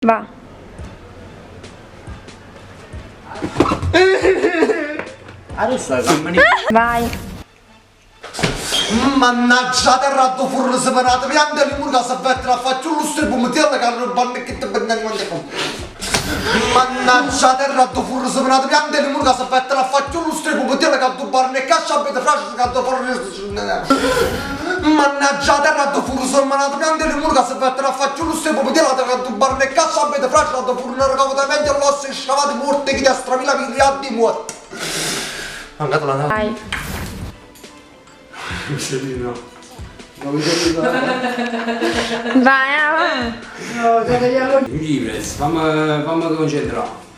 Va. Adesso Vai. Mannaggia terrato furro separato, piante di murga se vettra faccio lo strip mi tira che rubanne che te benne quando con. Mannaggia terrato furro separato, piante di murga se vettra faccio lo strip mi tira che tu barne caccia abita frasci che tu forri. Mannaggia terrato furro separato, piante di murga se vettra faccio lo strip mi tira che tu barne caccia abita frasci che tu forri racavamenti all'osso scavati morti che ti stramila miliardi di morti. Andato la nave. Vai. Michelino. Vai, vai. no, fammi concentrare.